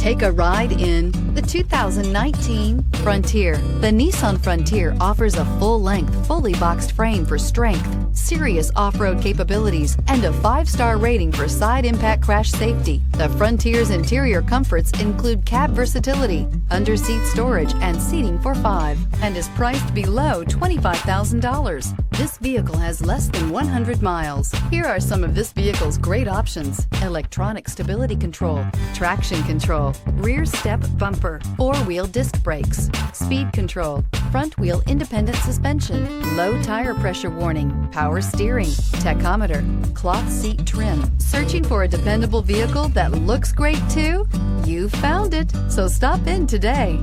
Take a ride in the 2019 Frontier. The Nissan Frontier offers a full-length, fully boxed frame for strength, serious off-road capabilities, and a 5-star rating for side impact crash safety. The Frontier's interior comforts include cab versatility, under-seat storage, and seating for 5, and is priced below $25,000. This vehicle has less than 100 miles. Here are some of this vehicle's great options: electronic stability control, traction control, rear step bumper, 4-wheel disc brakes, speed control, front wheel independent suspension, low tire pressure warning, power steering, tachometer, cloth seat trim. Searching for a dependable vehicle that looks great too? You found it, so stop in today.